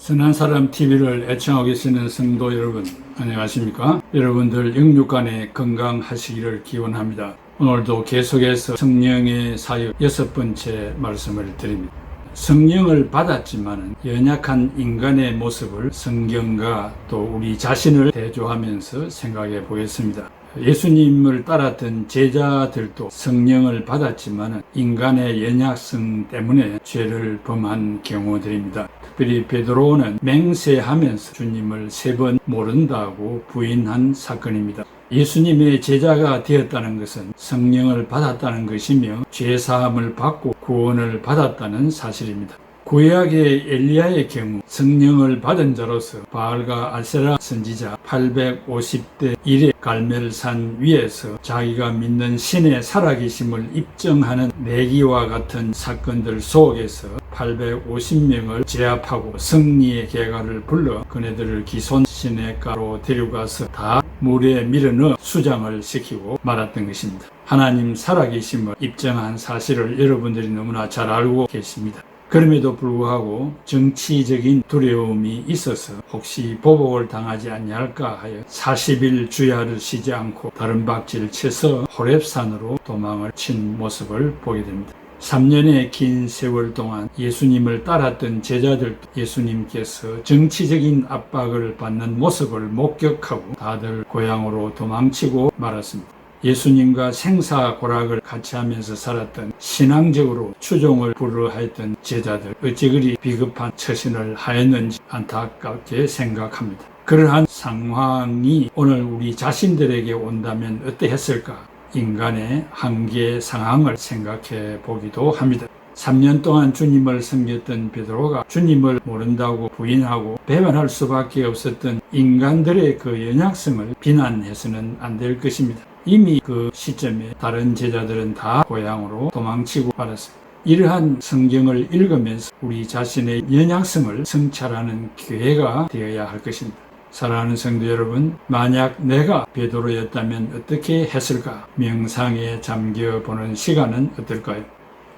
선한 사람 TV를 애청하고 계시는 성도 여러분, 안녕하십니까? 여러분들 영육간에 건강하시기를 기원합니다. 오늘도 계속해서 성령의 사역 6번째 말씀을 드립니다. 성령을 받았지만 연약한 인간의 모습을 성경과 또 우리 자신을 대조하면서 생각해 보겠습니다. 예수님을 따랐던 제자들도 성령을 받았지만 인간의 연약성 때문에 죄를 범한 경우들입니다. 특별히 베드로는 맹세하면서 주님을 3번 모른다고 부인한 사건입니다. 예수님의 제자가 되었다는 것은 성령을 받았다는 것이며 죄사함을 받고 구원을 받았다는 사실입니다. 구약의 엘리야의 경우 성령을 받은 자로서 바알과 아세라 선지자 850대 1의 갈멜산 위에서 자기가 믿는 신의 살아계심을 입증하는 내기와 같은 사건들 속에서 850명을 제압하고 승리의 계가를 불러 그네들을 기손 시내가로 데려가서 다 물에 밀어넣어 수장을 시키고 말았던 것입니다. 하나님 살아계심을 입증한 사실을 여러분들이 너무나 잘 알고 계십니다. 그럼에도 불구하고 정치적인 두려움이 있어서 혹시 보복을 당하지 아니할까 하여 40일 주야를 쉬지 않고 다른 박지를 쳐서 호렙산으로 도망을 친 모습을 보게 됩니다. 3년의 긴 세월 동안 예수님을 따랐던 제자들도 예수님께서 정치적인 압박을 받는 모습을 목격하고 다들 고향으로 도망치고 말았습니다. 예수님과 생사고락을 같이 하면서 살았던 신앙적으로 추종을 불허하였던 제자들 어찌 그리 비겁한 처신을 하였는지 안타깝게 생각합니다. 그러한 상황이 오늘 우리 자신들에게 온다면 어떠했을까? 인간의 한계 상황을 생각해 보기도 합니다. 3년 동안 주님을 섬겼던 베드로가 주님을 모른다고 부인하고 배반할 수밖에 없었던 인간들의 그 연약성을 비난해서는 안 될 것입니다. 이미 그 시점에 다른 제자들은 다 고향으로 도망치고 말았습니다. 이러한 성경을 읽으면서 우리 자신의 연약성을 성찰하는 기회가 되어야 할 것입니다. 사랑하는 성도 여러분, 만약 내가 베드로였다면 어떻게 했을까? 명상에 잠겨보는 시간은 어떨까요?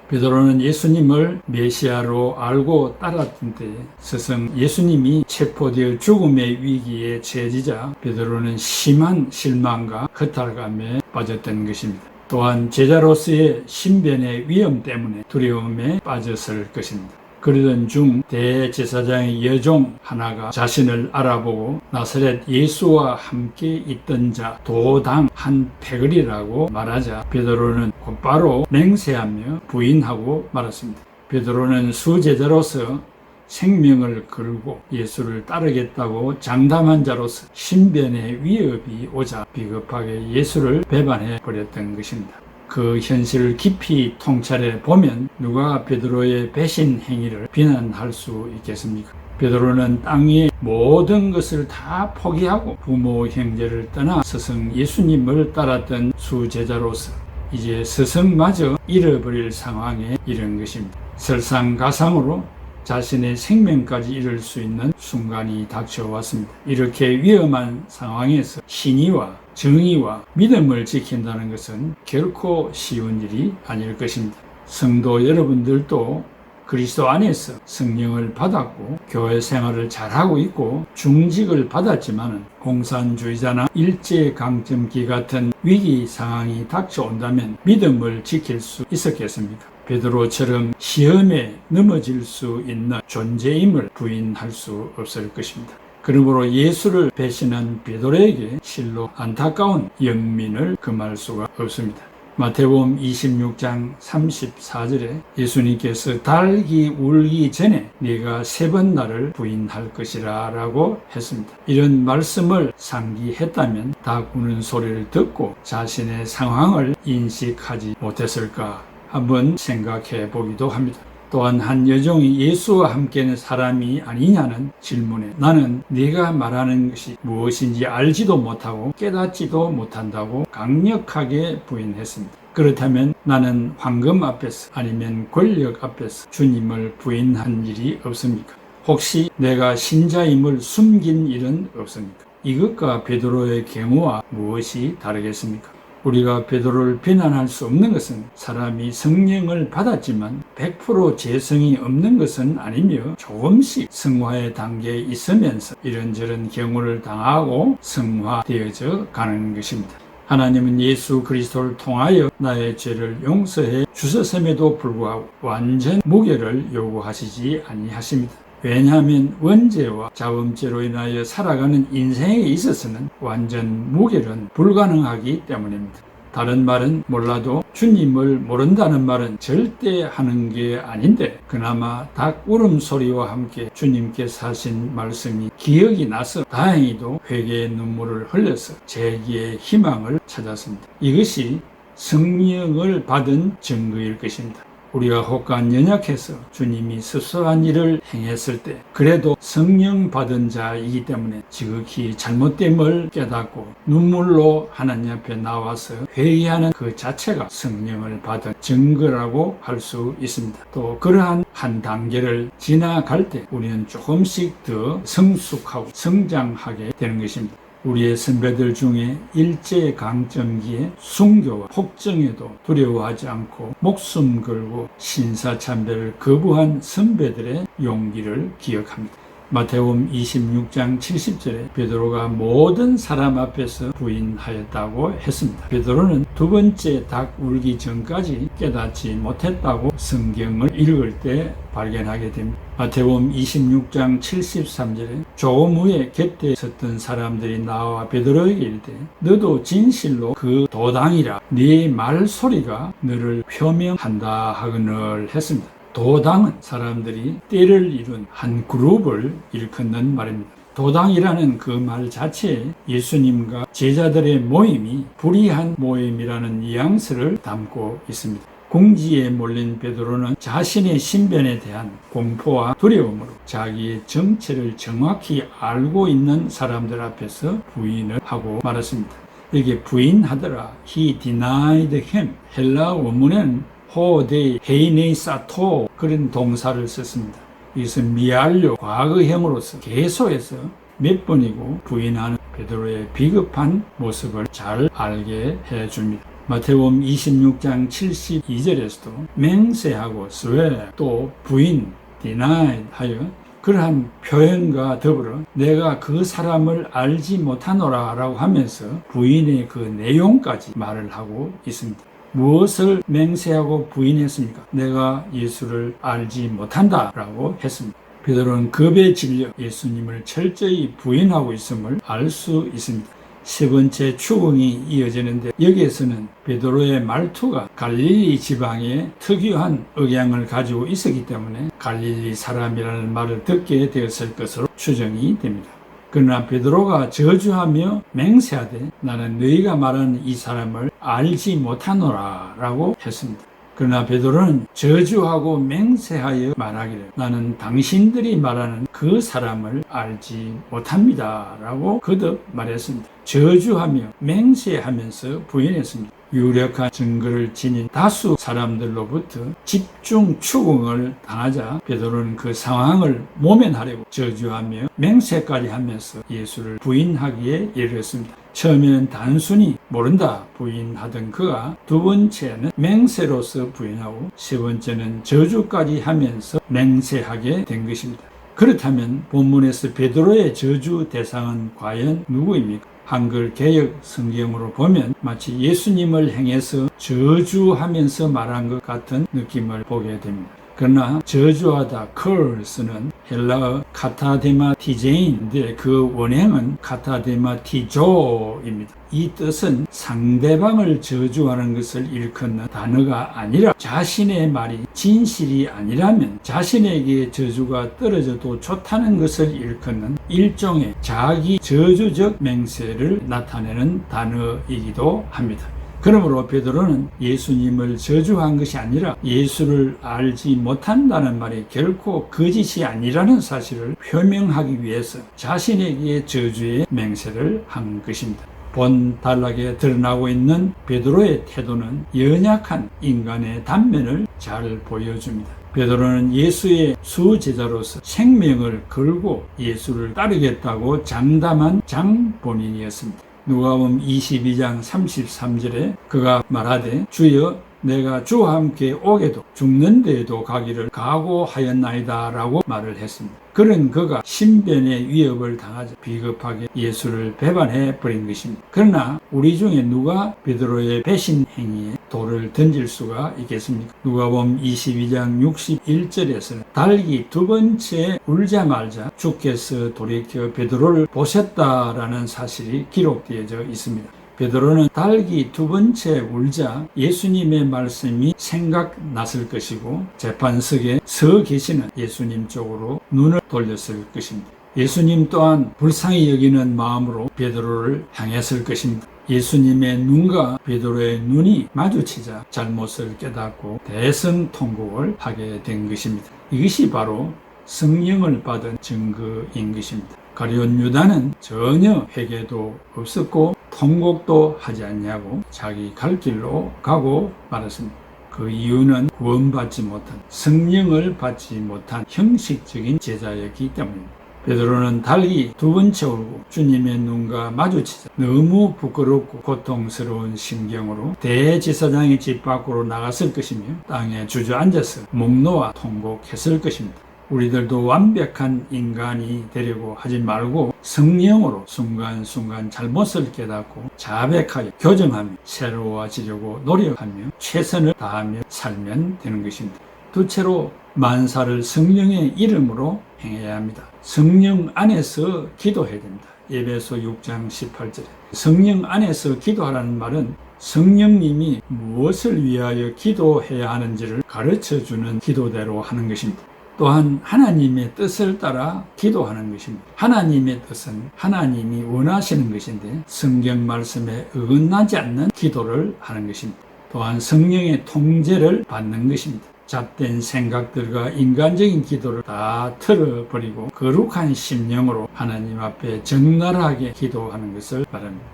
베드로는 예수님을 메시아로 알고 따랐던 때에 스승 예수님이 체포되어 죽음의 위기에 처해지자 베드로는 심한 실망과 허탈감에 빠졌던 것입니다. 또한 제자로서의 신변의 위험 때문에 두려움에 빠졌을 것입니다. 그러던 중 대제사장의 여종 하나가 자신을 알아보고 나사렛 예수와 함께 있던 자 도당 한 패거리라고 말하자 베드로는 곧바로 맹세하며 부인하고 말았습니다. 베드로는 수제자로서 생명을 걸고 예수를 따르겠다고 장담한 자로서 신변의 위협이 오자 비겁하게 예수를 배반해 버렸던 것입니다. 그 현실을 깊이 통찰해 보면 누가 베드로의 배신 행위를 비난할 수 있겠습니까? 베드로는 땅 위의 모든 것을 다 포기하고 부모 형제를 떠나 스승 예수님을 따랐던 수제자로서 이제 스승마저 잃어버릴 상황에 이른 것입니다. 설상가상으로 자신의 생명까지 잃을 수 있는 순간이 닥쳐왔습니다. 이렇게 위험한 상황에서 신의와 정의와 믿음을 지킨다는 것은 결코 쉬운 일이 아닐 것입니다. 성도 여러분들도 그리스도 안에서 성령을 받았고 교회 생활을 잘하고 있고 중직을 받았지만 공산주의자나 일제강점기 같은 위기 상황이 닥쳐온다면 믿음을 지킬 수 있었겠습니까? 베드로처럼 시험에 넘어질 수 있는 존재임을 부인할 수 없을 것입니다. 그러므로 예수를 배신한 베드로에게 실로 안타까운 연민을 금할 수가 없습니다. 마태복음 26장 34절에 예수님께서 닭이 울기 전에 네가 3번 나를 부인할 것이라 라고 했습니다. 이런 말씀을 상기했다면 닭 우는 소리를 듣고 자신의 상황을 인식하지 못했을까 한번 생각해 보기도 합니다. 또한 한 여종이 예수와 함께는 사람이 아니냐는 질문에 나는 네가 말하는 것이 무엇인지 알지도 못하고 깨닫지도 못한다고 강력하게 부인했습니다. 그렇다면 나는 황금 앞에서 아니면 권력 앞에서 주님을 부인한 일이 없습니까? 혹시 내가 신자임을 숨긴 일은 없습니까? 이것과 베드로의 경우와 무엇이 다르겠습니까? 우리가 베드로를 비난할 수 없는 것은 사람이 성령을 받았지만 100% 재성이 없는 것은 아니며 조금씩 성화의 단계에 있으면서 이런저런 경우를 당하고 성화되어져 가는 것입니다. 하나님은 예수 그리스도를 통하여 나의 죄를 용서해 주셨음에도 불구하고 완전 무죄를 요구하시지 아니하십니다. 왜냐하면 원죄와 자범죄로 인하여 살아가는 인생에 있어서는 완전 무결은 불가능하기 때문입니다. 다른 말은 몰라도 주님을 모른다는 말은 절대 하는 게 아닌데 그나마 닭 울음소리와 함께 주님께서 하신 말씀이 기억이 나서 다행히도 회개의 눈물을 흘려서 재기의 희망을 찾았습니다. 이것이 성령을 받은 증거일 것입니다. 우리가 혹간 연약해서 주님이 섭섭한 일을 행했을 때 그래도 성령 받은 자이기 때문에 지극히 잘못됨을 깨닫고 눈물로 하나님 앞에 나와서 회개하는 그 자체가 성령을 받은 증거라고 할 수 있습니다. 또 그러한 한 단계를 지나갈 때 우리는 조금씩 더 성숙하고 성장하게 되는 것입니다. 우리의 선배들 중에 일제강점기에 순교와 폭정에도 두려워하지 않고 목숨 걸고 신사참배를 거부한 선배들의 용기를 기억합니다. 마태복음 26장 70절에 베드로가 모든 사람 앞에서 부인하였다고 했습니다. 베드로는 두 번째 닭 울기 전까지 깨닫지 못했다고 성경을 읽을 때 발견하게 됩니다. 마태복음 26장 73절에 조금 후에 곁에 섰던 사람들이 나와 베드로에게 이르되 너도 진실로 그 도당이라 네 말소리가 너를 표명한다 하거늘 했습니다. 도당은 사람들이 때를 이룬 한 그룹을 일컫는 말입니다. 도당이라는 그 말 자체에 예수님과 제자들의 모임이 불의한 모임이라는 뉘앙스를 담고 있습니다. 궁지에 몰린 베드로는 자신의 신변에 대한 공포와 두려움으로 자기의 정체를 정확히 알고 있는 사람들 앞에서 부인을 하고 말았습니다. 여기에 부인하더라, he denied him. 헬라 원문에는 호데이 헤이네이사토 그런 동사를 썼습니다. 이것은 미완료 과거형으로서 계속해서 몇 번이고 부인하는 베드로의 비겁한 모습을 잘 알게 해줍니다. 마태복음 26장 72절에서도 맹세하고 swear 또 부인 deny 하여 그러한 표현과 더불어 내가 그 사람을 알지 못하노라 라고 하면서 부인의 그 내용까지 말을 하고 있습니다. 무엇을 맹세하고 부인했습니까? 내가 예수를 알지 못한다 라고 했습니다. 베드로는 겁에 질려 예수님을 철저히 부인하고 있음을 알 수 있습니다. 세 번째 추궁이 이어지는데 여기에서는 베드로의 말투가 갈릴리 지방의 특유한 억양을 가지고 있었기 때문에 갈릴리 사람이라는 말을 듣게 되었을 것으로 추정이 됩니다. 그러나 베드로가 저주하며 맹세하되 나는 너희가 말하는 이 사람을 알지 못하노라 라고 했습니다. 그러나 베드로는 저주하고 맹세하여 말하기를 나는 당신들이 말하는 그 사람을 알지 못합니다 라고 거듭 말했습니다. 저주하며 맹세하면서 부인했습니다. 유력한 증거를 지닌 다수 사람들로부터 집중 추궁을 당하자 베드로는 그 상황을 모면하려고 저주하며 맹세까지 하면서 예수를 부인하기에 이르렀습니다. 처음에는 단순히 모른다 부인하던 그가 두 번째는 맹세로서 부인하고 세 번째는 저주까지 하면서 맹세하게 된 것입니다. 그렇다면 본문에서 베드로의 저주 대상은 과연 누구입니까? 한글 개역 성경으로 보면 마치 예수님을 향해서 저주하면서 말한 것 같은 느낌을 보게 됩니다. 그러나 저주하다 curse는 헬라어 카타데마티제인인데 그 원형은 카타데마티조입니다. 이 뜻은 상대방을 저주하는 것을 일컫는 단어가 아니라 자신의 말이 진실이 아니라면 자신에게 저주가 떨어져도 좋다는 것을 일컫는 일종의 자기 저주적 맹세를 나타내는 단어이기도 합니다. 그러므로 베드로는 예수님을 저주한 것이 아니라 예수를 알지 못한다는 말이 결코 거짓이 아니라는 사실을 표명하기 위해서 자신에게 저주의 맹세를 한 것입니다. 본 단락에 드러나고 있는 베드로의 태도는 연약한 인간의 단면을 잘 보여줍니다. 베드로는 예수의 수제자로서 생명을 걸고 예수를 따르겠다고 장담한 장본인이었습니다. 누가복음 22장 33절에 그가 말하되 주여 내가 주와 함께 오게도 죽는 데에도 가기를 각오하였나이다 라고 말을 했습니다. 그런 그가 신변의 위협을 당하자 비겁하게 예수를 배반해 버린 것입니다. 그러나 우리 중에 누가 베드로의 배신 행위에 돌을 던질 수가 있겠습니까? 누가복음 22장 61절에서는 닭이 두 번째 울자마자 주께서 돌이켜 베드로를 보셨다라는 사실이 기록되어져 있습니다. 베드로는 닭이 두 번째 울자 예수님의 말씀이 생각났을 것이고 재판석에 서 계시는 예수님 쪽으로 눈을 돌렸을 것입니다. 예수님 또한 불쌍히 여기는 마음으로 베드로를 향했을 것입니다. 예수님의 눈과 베드로의 눈이 마주치자 잘못을 깨닫고 대성통곡을 하게 된 것입니다. 이것이 바로 성령을 받은 증거인 것입니다. 가룟 유다는 전혀 회개도 없었고 통곡도 하지 않냐고 자기 갈 길로 가고 말았습니다. 그 이유는 구원받지 못한, 성령을 받지 못한 형식적인 제자였기 때문입니다. 베드로는 달리 두 번째 울고 주님의 눈과 마주치자 너무 부끄럽고 고통스러운 심경으로 대제사장의 집 밖으로 나갔을 것이며 땅에 주저앉아서 목 놓아 통곡했을 것입니다. 우리들도 완벽한 인간이 되려고 하지 말고 성령으로 순간순간 잘못을 깨닫고 자백하여 교정하며 새로워지려고 노력하며 최선을 다하며 살면 되는 것입니다. 둘째로 만사를 성령의 이름으로 행해야 합니다. 성령 안에서 기도해야 됩니다. 에베소 6장 18절에 성령 안에서 기도하라는 말은 성령님이 무엇을 위하여 기도해야 하는지를 가르쳐주는 기도대로 하는 것입니다. 또한 하나님의 뜻을 따라 기도하는 것입니다. 하나님의 뜻은 하나님이 원하시는 것인데 성경 말씀에 어긋나지 않는 기도를 하는 것입니다. 또한 성령의 통제를 받는 것입니다. 잡된 생각들과 인간적인 기도를 다 틀어버리고 거룩한 심령으로 하나님 앞에 적나라하게 기도하는 것을 바랍니다.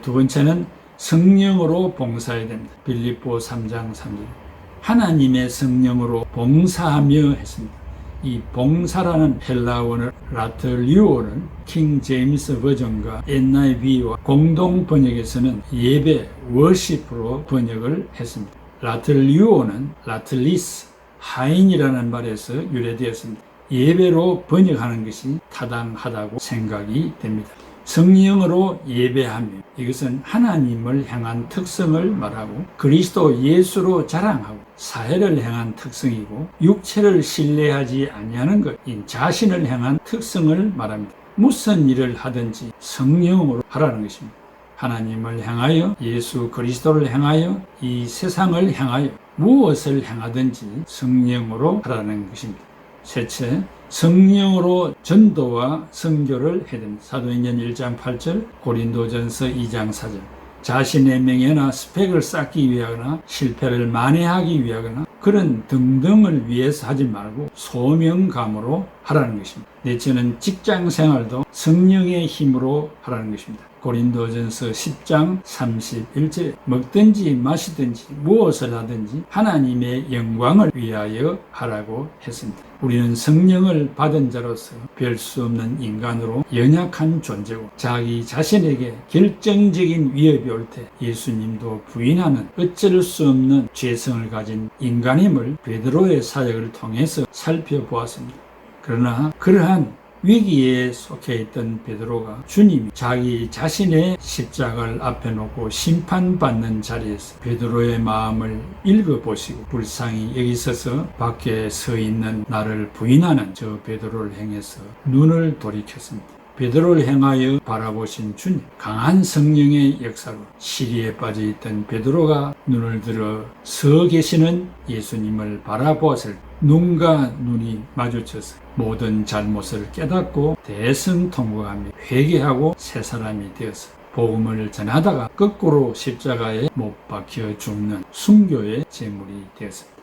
두 번째는 성령으로 봉사해야 됩니다. 빌립보 3장 3절 하나님의 성령으로 봉사하며 했습니다. 이 봉사라는 헬라어는 라틀리오는 킹 제임스 버전과 NIV와 공동 번역에서는 예배, 워십으로 번역을 했습니다. 라틀리오는 라틀리스, 하인이라는 말에서 유래되었습니다. 예배로 번역하는 것이 타당하다고 생각이 됩니다. 성령으로 예배하며 이것은 하나님을 향한 특성을 말하고 그리스도 예수로 자랑하고 사회를 향한 특성이고 육체를 신뢰하지 아니하는 것인 자신을 향한 특성을 말합니다. 무슨 일을 하든지 성령으로 하라는 것입니다. 하나님을 향하여 예수 그리스도를 향하여 이 세상을 향하여 무엇을 향하든지 성령으로 하라는 것입니다. 셋째, 성령으로 전도와 선교를 해야 됩니다. 사도행전 1장 8절, 고린도전서 2장 4절. 자신의 명예나 스펙을 쌓기 위하거나 실패를 만회하기 위하거나 그런 등등을 위해서 하지 말고 소명감으로 하라는 것입니다. 넷째는 직장 생활도 성령의 힘으로 하라는 것입니다. 고린도전서 10장 31절에 먹든지 마시든지 무엇을 하든지 하나님의 영광을 위하여 하라고 했습니다. 우리는 성령을 받은 자로서 별 수 없는 인간으로 연약한 존재고 자기 자신에게 결정적인 위협이 올 때 예수님도 부인하는 어쩔 수 없는 죄성을 가진 인간임을 베드로의 사역을 통해서 살펴보았습니다. 그러나 그러한 위기에 속해 있던 베드로가 주님이 자기 자신의 십자가를 앞에 놓고 심판받는 자리에서 베드로의 마음을 읽어보시고 불쌍히 여기서서 밖에 서 있는 나를 부인하는 저 베드로를 향해서 눈을 돌이켰습니다. 베드로를 향하여 바라보신 주님, 강한 성령의 역사로 시리에 빠져있던 베드로가 눈을 들어 서 계시는 예수님을 바라보았을 때 눈과 눈이 마주쳐서 모든 잘못을 깨닫고 대성통곡하며 회개하고 새 사람이 되어서 복음을 전하다가 거꾸로 십자가에 못 박혀 죽는 순교의 제물이 되었습니다.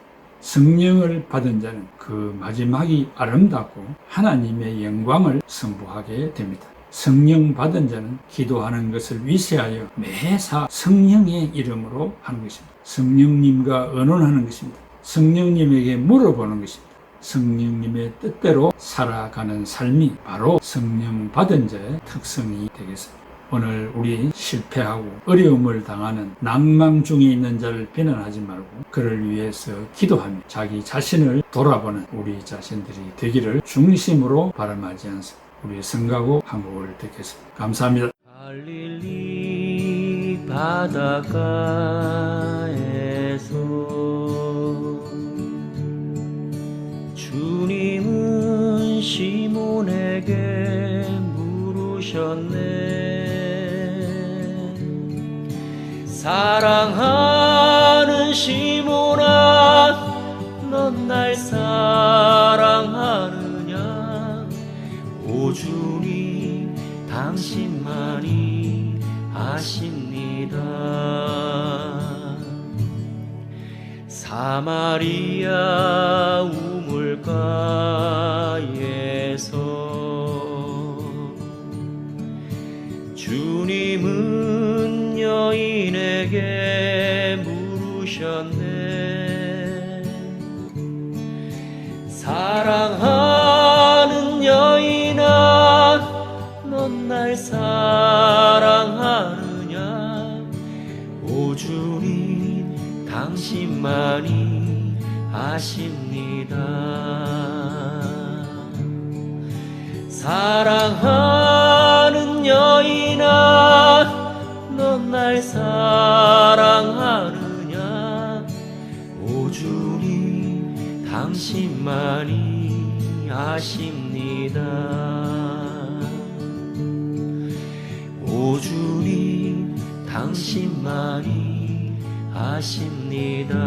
성령을 받은 자는 그 마지막이 아름답고 하나님의 영광을 선보하게 됩니다. 성령 받은 자는 기도하는 것을 위세하여 매사 성령의 이름으로 하는 것입니다. 성령님과 의논하는 것입니다. 성령님에게 물어보는 것입니다. 성령님의 뜻대로 살아가는 삶이 바로 성령 받은 자의 특성이 되겠습니다. 오늘 우리 실패하고 어려움을 당하는 난망 중에 있는 자를 비난하지 말고 그를 위해서 기도하며 자기 자신을 돌아보는 우리 자신들이 되기를 중심으로 바람하지 않습니다. 우리 성가고 한 곡을 듣겠습니다. 감사합니다. 갈릴리 바닷가에서 주님은 시몬에게 물으셨네. 사랑하는 시몬아, 넌 날 사랑하느냐? 오 주님, 당신만이 아십니다. 사마리아 우물가에서 주님은 여인에게 물으셨네. 사랑하는 여인아, 넌 날 사랑하느냐? 오 주님, 당신만이 아십니다. 사랑하는 여인아, 넌 날 사랑하느냐? 오 주님, 당신만이 아십니다. 오 주님, 당신만이 아십니다.